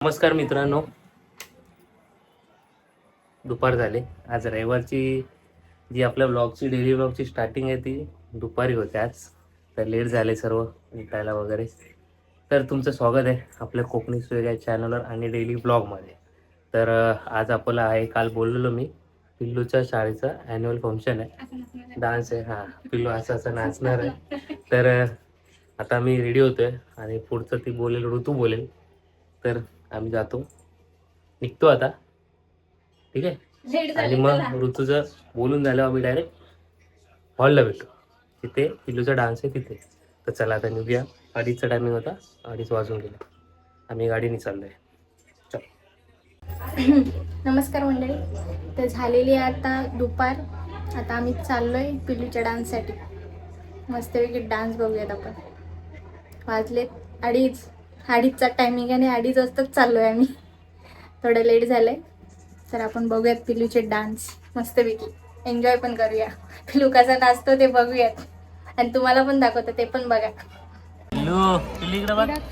नमस्कार मित्रांनो, दुपार झाले. आज रविवारची जी आपल्या व्लॉगची डेली व्लॉगची स्टार्टिंग आहे ती दुपारी होते आज. तर लेट झाले सर्व उठायला वगैरे. तर तुमचं स्वागत आहे आपल्या कोकणी स्टोरी या चॅनलवर आणि डेली व्लॉगमध्ये. तर आज आपलं आहे, काल बोललेलो मी, पिल्लूच्या शाळेचा ॲन्युअल फंक्शन आहे, डान्स आहे. हां, पिल्लू असं असं नाचणार आहे. तर आता मी रेडी होतो आहे आणि पुढचं ती बोलेल, ऋतू बोलेल. तर आम्ही जातो, निघतो आता, ठीक आहे. आणि मग ऋतूचं बोलून झाल्यावर आम्ही डायरेक्ट हॉलला भेटू, तिथे पिल्लूचा डान्स आहे तिथे. तर चला आता निघूया. 2:30चा टायमिंग होता, 2:30 वाजून गेला. आम्ही गाडीने चाललो आहे. नमस्कार मंडळी. तर झालेली आहे आता दुपार. आता आम्ही चाललो आहे पिल्लूच्या डान्ससाठी. मस्तपैकी डान्स बघूयात आपण. वाजलेत 2:30चा टायमिंग आणि 2:30 वाजताच चाललो आहे आम्ही. थोडं लेट झालं आहे. तर आपण बघूयात पिल्लूचे डान्स मस्तपैकी. एन्जॉय पण करूया. पिल्लू कसा नाचतो ते बघूयात आणि तुम्हाला पण दाखवतो, ते पण बघा.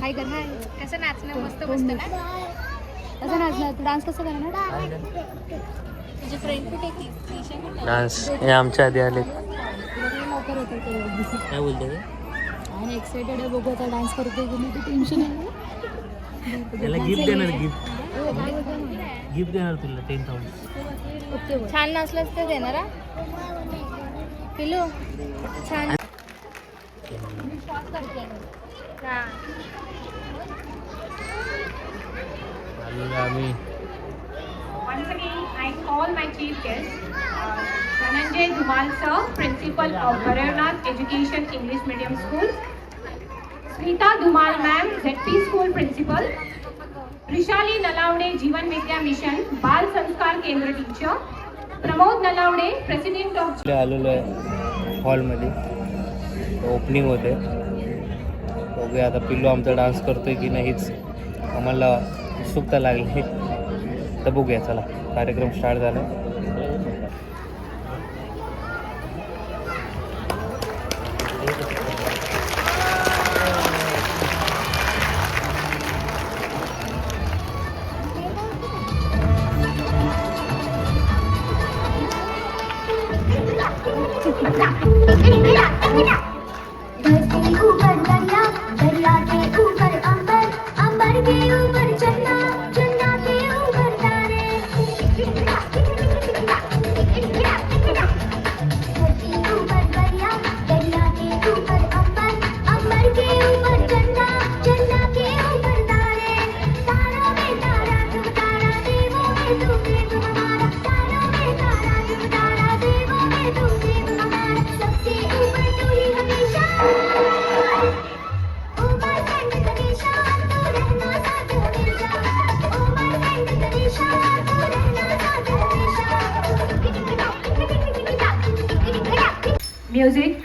हाय कर, हाय. कसं नाचणं मस्त मस्त ना. कसं नाचणार तू? डान्स कसं करणार? तुझी फ्रेंड कुठे ती? डान्स हे आमच्या आधी आले. लवकर होतं ते. काय बोलतो? आणि एक्साइटेड आहे, बघू आता डान्स करतोय की नाही. ते टेन्शन आहे. त्याला गिफ्ट देणार, गिफ्ट देणार तुला 10,000. ओके, छान नाचलंच ते देणार. पिल्लू छान. आम्ही Once again, I call my chief guest, Dhananjay Dhumal sir, principal of Bhairanath Education English Medium School. Smita Dhumal ma'am, ZP School principal. Rishali Nalawde, Jeevan Vidya Mission, Bal Sanskar Kendra teacher. Pramod Nalawde, president of. आलेलो आहे हॉलमध्ये. Opening होते. बघूया आता पिल्लू आमचा dance करतोय की नाहीच, आम्हाला उत्सुकता लागली. तर बघूया, चला कार्यक्रम स्टार्ट झाला. Music.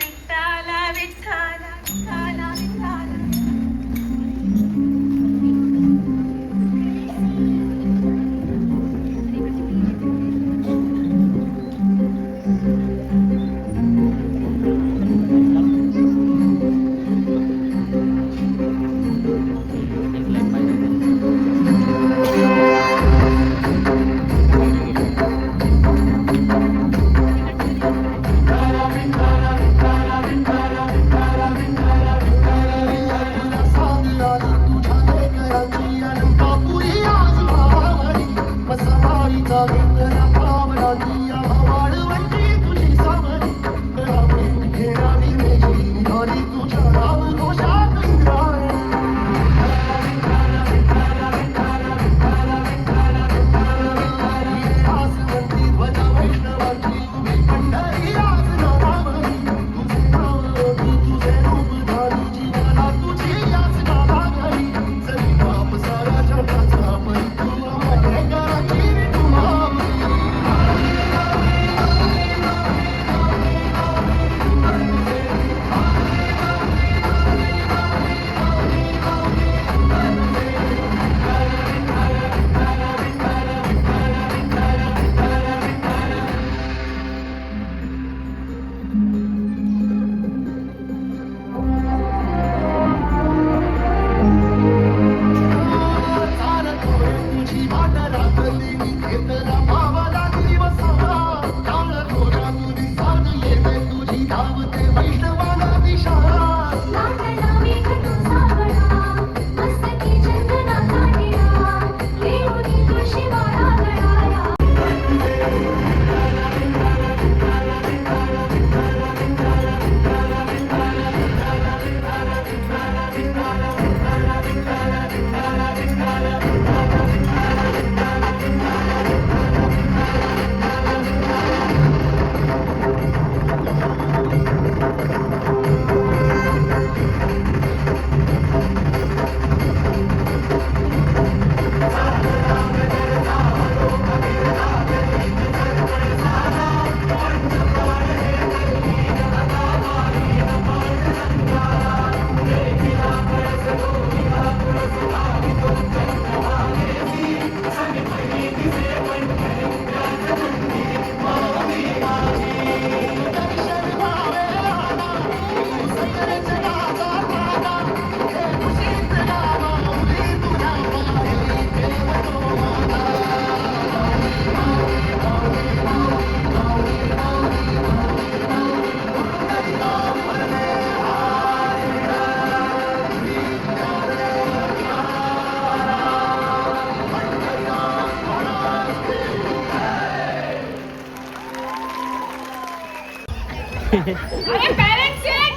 अरे parents sit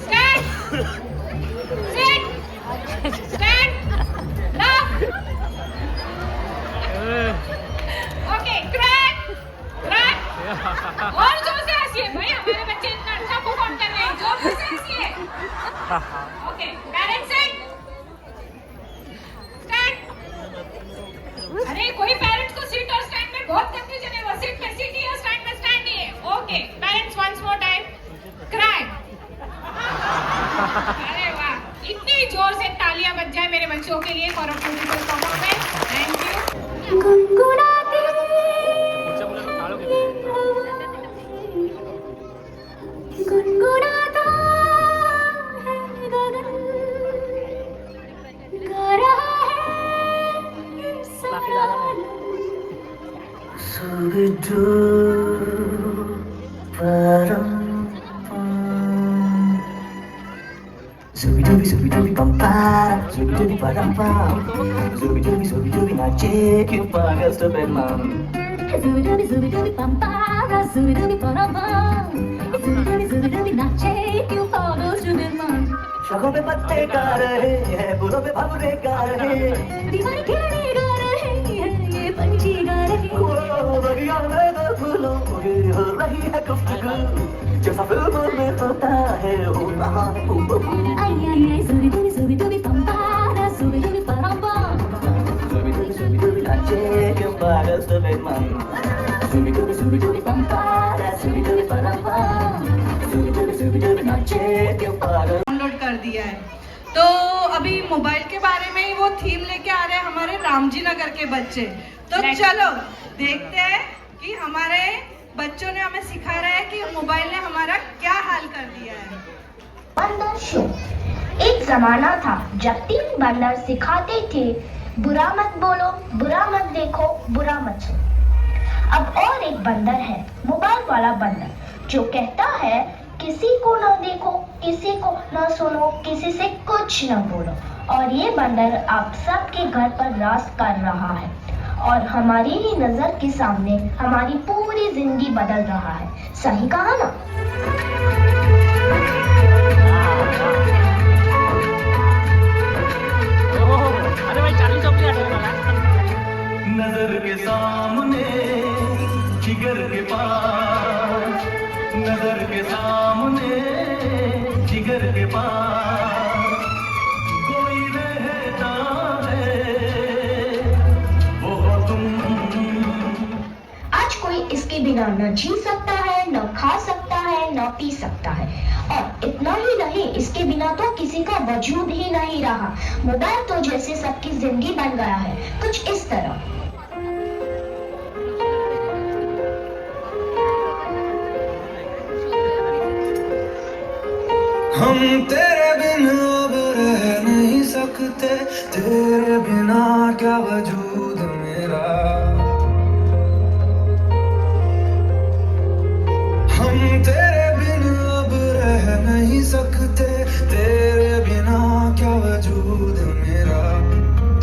stand sit stand okay crack crack और जोर से हंसिए भाई, हमारे बच्चे इतना अच्छा परफॉर्म कर रहे हैं, जोर से हंसिए। Okay parents sit stand. अरे कोई पेरेंट्स को सीट और स्टैंड में बहुत कंफ्यूजन है, वो सीट में सीट ही है, स्टैंड में स्टैंड ही है। Okay parents once more time crack. अरे वाह, इतनी जोर से तालियां बज जाए मेरे बच्चों के लिए for a beautiful performance. Thank you. गुनगुनाते गुनगुनाता है गगन, गा रहा है इंसान। Zubi-dubi pam pam, zubi-dubi padam pam, zubi-dubi nache, you pagas to bed man. Zubi-dubi pam pam, zubi-dubi pam pam, zubi-dubi nache, you follows to the man. शखों पे पत्ते गा रहे हैं, फूलों पे भंवरे गा रहे हैं, दीवार खेले गा रहे हैं, ये पंछी गा रहे हैं। वो बगिया में तो फूलों की हो रही है गुफ्तगू, जैसा फिल्मों में होता है हो रहा है हूबहू। Ay ay ay, zubi-dubi pam pam, zubi-dubi pam pam. Zubi-dubi nache, you pagas to bed man. Zubi-dubi pam pam, zubi-dubi padam pam, zubi-dubi nache, you pagas. Download कर दिया है। तो अभी मोबाइल के बारे में ही वो थीम लेके आ रहे हैं हमारे रामजी नगर के बच्चे। तो चलो देखते हैं कि हमारे बच्चों ने हमें सिखा रहा है कि मोबाइल ने हमारा क्या हाल कर दिया है। बंदर शो। एक जमाना था जब 3 बंदर सिखाते थे, बुरा मत बोलो, बुरा मत देखो, बुरा मत सुनो। अब और एक बंदर है, मोबाइल वाला बंदर, जो कहता है किसी को ना देखो, किसी को ना सुनो, किसी से कुछ ना बोलो। और ये बंदर आप सबके घर पर राज कर रहा है और हमारी ही नजर के सामने हमारी पूरी जिंदगी बदल रहा है। सही कहा ना? नजर के सामने जिगर के पास, नजर के सामने जिगर के पास कोई रहता है, वो हो तुम। आज कोई इसके बिना न जी सकता है, न खा सकता है, न पी सकता है। और इतना ही नहीं, इसके बिना तो किसी का वजूद ही नहीं रहा। मोबाइल तो जैसे सबकी जिंदगी बन गया है, कुछ इस तरह। हम तेरे बिन अब रह नहीं सकते, तेरे बिना क्या वजूद मेरा। हम तेरे बिन अब रह नहीं सकते, तेरे बिना क्या वजूद मेरा।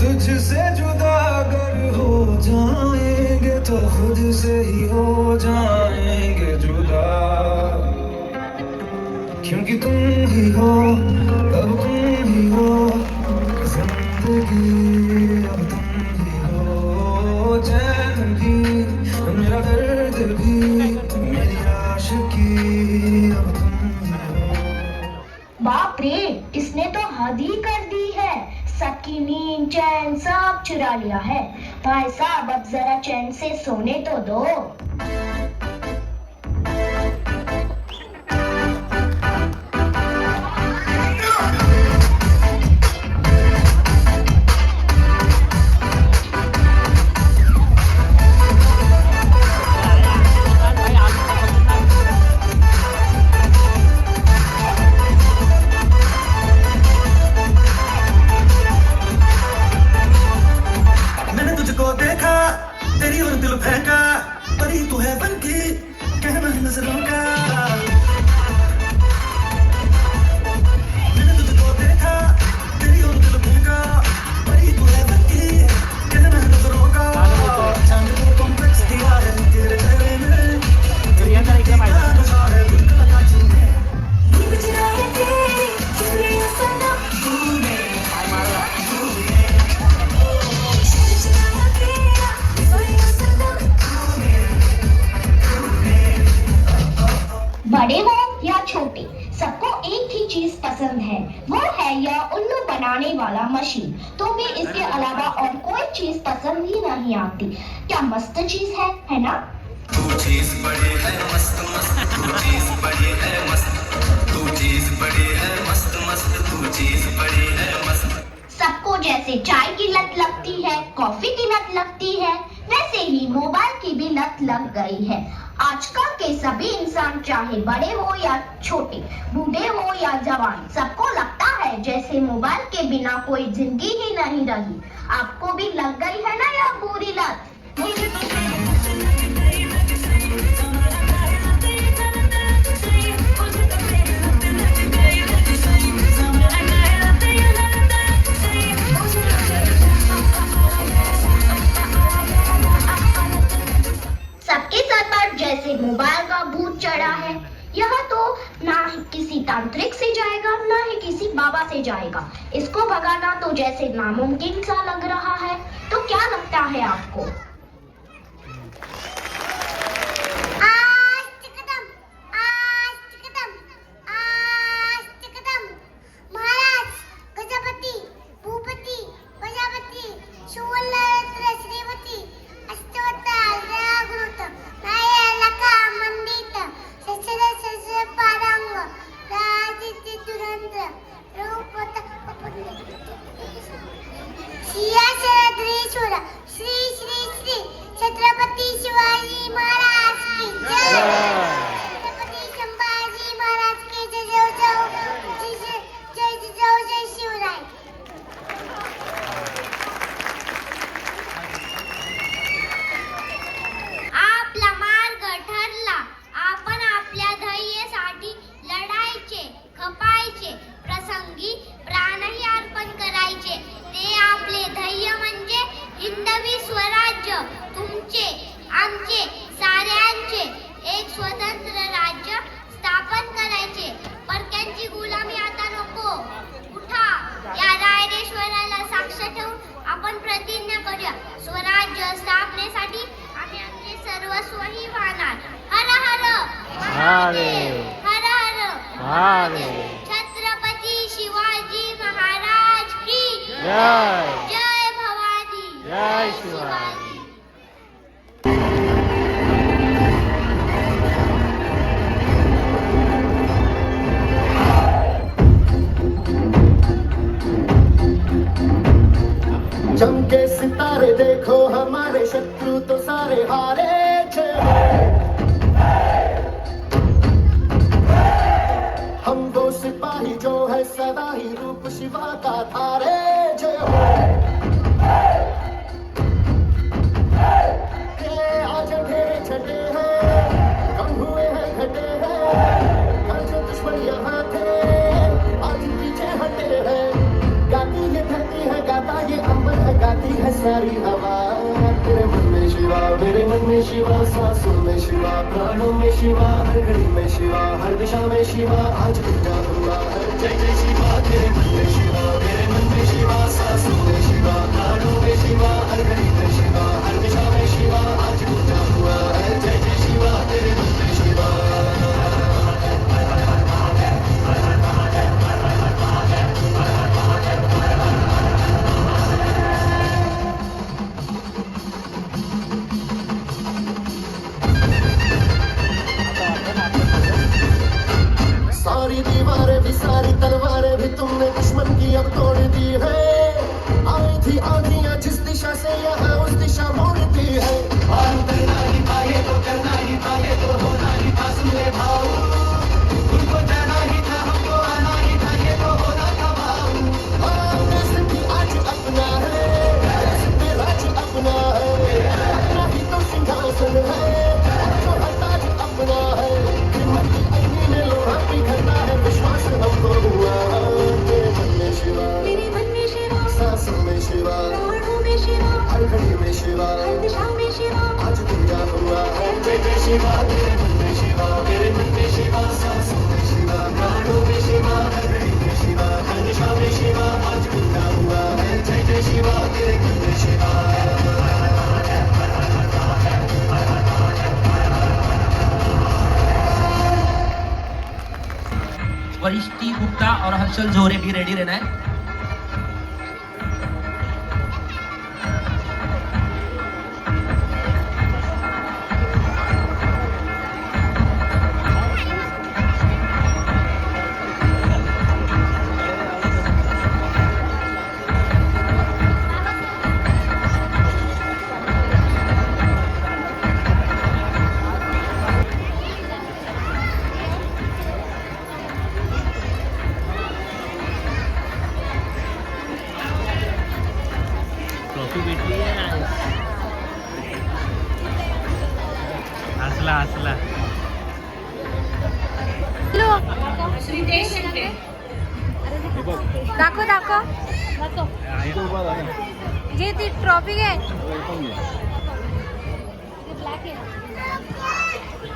तुझसे जुदा अगर हो जाएंगे तो खुद से ही हो जाएंगे जुदा, क्योंकि तुम ही हो, अब तुम ही हो जिंदगी, अब तुम ही हो चैन भी, मेरा दर्द भी, मेरी आशिकी, अब तुम ही हो। बाप रे, इसने तो हद ही कर दी है। सबकी नींद चैन सब चुरा लिया है। भाई साहब अब जरा चैन से सोने तो दो। तेरी और दिल फेंका, परी तू है बनकी, कहना है नजरों का। मैंने तुझको देखा, तेरी और दिल फेंका, परी तू है बनकी, कहना है नजरों का। चांद को कॉम्प्लेक्स किया है तेरे चेहरे में, तेरी नशा है बनाने वाला मशीन। तो भी इसके अलावा और कोई चीज पसंद ही नहीं आती। क्या मस्त चीज है ना? तू चीज बड़ी है मस्त मस्त, तू चीज बड़ी है मस्त, तू चीज बड़ी है मस्त मस्त, तू चीज बड़ी है मस्त। सबको जैसे चाय की लत लगती है, कॉफी की लत लगती है, वैसे ही मोबाइल की भी लत लग गई है। आजकल के सभी इंसान, चाहे बड़े हो या छोटे, बूढ़े हो या जवान, सबको लगता है जैसे मोबाइल के बिना कोई जिंदगी ही नहीं रही। आपको भी लग गई है ना यह बुरी लत? सबके सर पर जैसे मोबाइल का भूत चढ़ा है। यह तो ना ही किसी तांत्रिक से जाएगा, ना ही किसी बाबा से जाएगा। इसको भगाना तो जैसे नामुमकिन सा लग रहा है। तो क्या लगता है आपको? श्री श्री श्री छत्रपती शिवाजी महाराज की जय। छत्रपती संभाजी महाराज की जय। जय जय जय जय शिवराय। आपला मार्ग ठरला, आपण आपल्या ध्येयासाठी लढायचे, खपायचे, प्रसंगी प्राणही अर्पण करायचे। ते आपले ध्येय म्हणजे हिंदवी स्वराज्य, तुमचे आमचे साऱ्यांचे एक स्वतंत्र राज्य स्थापन करायचे। परक्यांची गुलामी आता नको। उठा, या रायरेश्वराला साक्ष ठेवून आपण प्रतिज्ञा करूया, स्वराज्य स्थापनेसाठी आम्ही आमचे सर्वस्वही वाहणार। हर हर महादेव, हर हर महादेव। छत्रपती शिवाजी महाराज की जय। जय भवानी, जय शिवाजी। चमके सितारे देखो, हमारे शत्रु तो सारे हारे छे। हम वो सिपाही जो है सदा ही रूप शिवा का धारे छे। आज अंधेरे छटे हैं, कम हुए हैं घटे हैं, कल जो दुश्मन यहाँ थे आज पीछे हटे हैं। गाती ये धरती है, गाता ये अंबर है, गाती है सारी हवा। तेरे मन में शिवा, मेरे मन में शिवा, सांसों में शिवा, प्राणों में शिवा, हर घड़ी में शिवा, हर दिशा में शिवा, आज पूजा हुआ है। जय जय शिवा। तेरे मन में शिवा, मेरे मन में शिवा, सांसों में शिवा, प्राणों में शिवा, हर घड़ी में शिवा, हर दिशा में शिवा, आज पूजा हुआ है। जय जय शिवा। तेरे मन में शिवा। सारी दीवारें भी, सारी तलवारें भी तुमने दुश्मन की अब तोड़ दी है। आई थी आंधियां जिस दिशा से यहाँ उस दिशा मोड़ती है। करना ही था ये तो, करना ही था ये तो, होना ही था सुने भाऊ। उनको जाना ही था, हमको आना ही था, ये तो होना था भाऊ। देश भी आज अपना है, देश पे राज अपना है, अपना ही तो सिंहासन है, जो हर ताज अपना है। हिम्मत की अग्नि में लोहा पिघलता है, विश्वास हमको हुआ। तेरे मन में शिवा, मेरे मन में शिवा, सांसों में शिवा, प्राणों में शिवा, हर घड़ी में शिवा, हर दिशा में शिवा, आज पूजा हुआ है। जय जय शिवा। तेरे मन में शिवा, मेरे मन में शिवा, सांसों में शिवा, प्राणों में शिवा, हर घड़ी में शिवा, हर दिशा में शिवा, आज पूजा हुआ है। जय जय शिवा। तेरे मन में शिवा। वरिष्ठी गुप्ता और हर्षल जोरे भी रेडी रहना है। भेटली हसला हसला. श्रीतेश शिंदे. दाखव दाखव घे ती ट्रॉफी घे.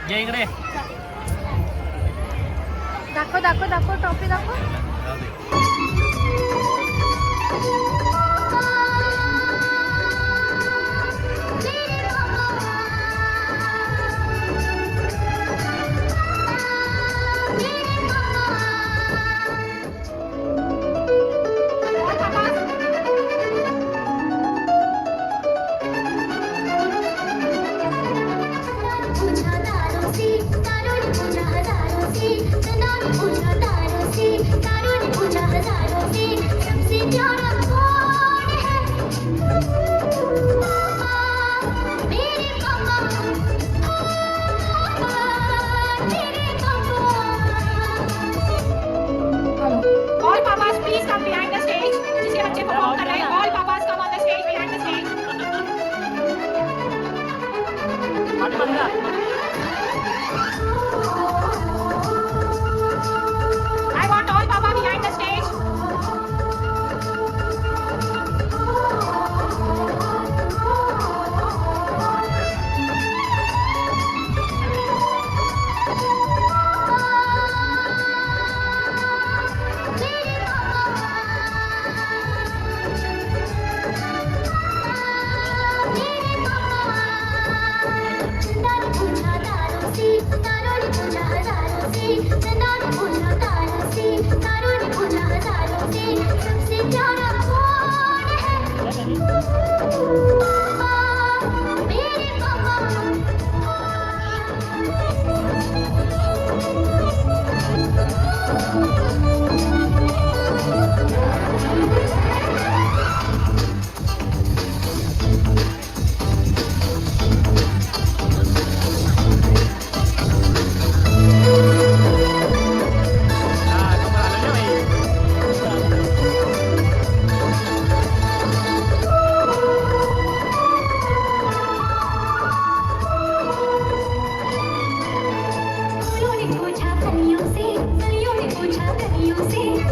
जे इकडे दाखव दाखव दाखव ट्रॉफी दाखव. All papas, please come behind the stage. जिसके बच्चे परफॉर्म कर रहे हैं, all papas come on the stage, behind the stage. I want all papa behind the stage.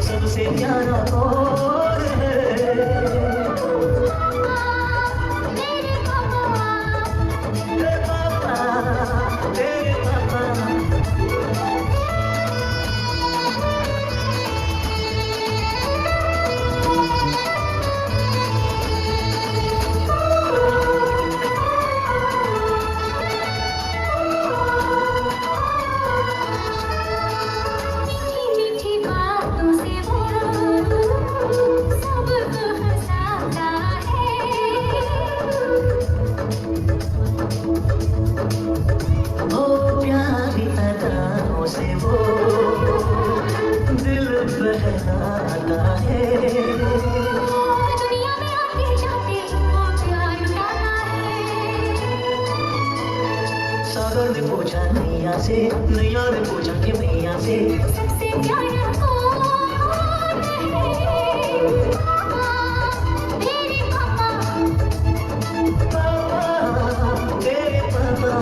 सबसे प्यारा कौन है तेरे पापा तेरे पापा. ओ प्यारी अदाओं से वो दिल बहलाता है. दुनिया में आके जाते वो प्यार उठाना है. सागर ने पूछा नैया से, नैया ने पूछा कि मैया से. सबसे प्यारा कौन है? मेरे पापा. तेरे पापा.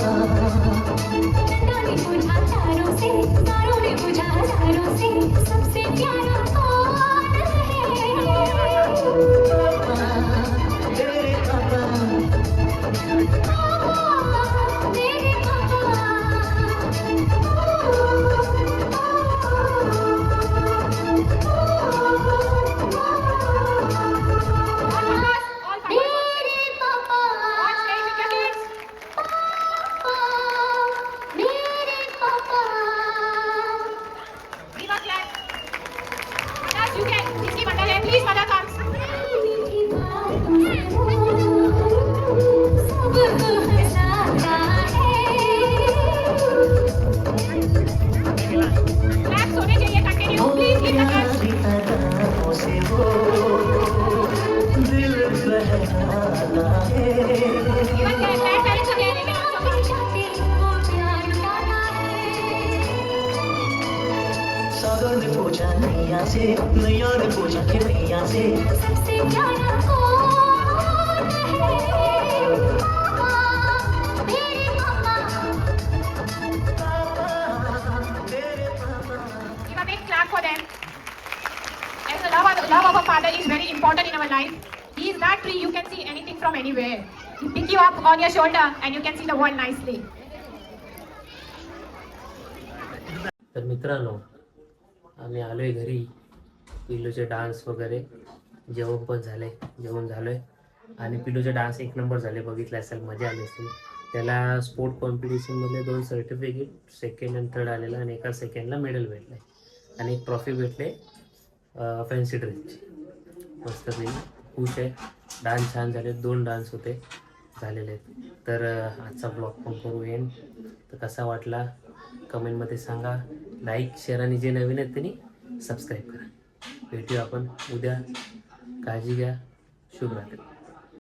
चंदा ने पूछा तारों से, तारों ने पूछा हजारों से. सबसे प्यारा कौन है? तेरे पापा. मेरे पापा. सागर ने पूछा नैया से, नैया ने पूछा कि मैया से सबसे प्यारा कौन है? life. He is that free, you can see anything from anywhere. He pick you up on your shoulder and you can see the world nicely. तर मित्रांनो, आम्ही आलोय घरी. पिल्लूचे डान्स वगैरे, जेवण पण झाले, जेवण झालंय आणि पिल्लूचे डान्स 1 नंबर झाले. बघितलं असेल, मजा आली असेल. त्याला स्पोर्ट कॉम्पिटिशनमध्ये 2 सर्टिफिकेट, 2nd आणि 3rd आलेला आणि एका 2ndला मेडल भेटले आणि एक ट्रॉफी भेटले फॅन्सी ड्रेसची. मस्तपैकी खुश आहे. डान्स छान झाले, 2 डान्स होते झालेले आहेत. तर आजचा ब्लॉग पण करू एंड. तर कसा वाटला कमेंटमध्ये सांगा. लाईक, शेअर आणि जे नवीन आहेत त्यांनी सबस्क्राईब करा. भेटूया आपण उद्या. काळजी घ्या. शुभरात्री.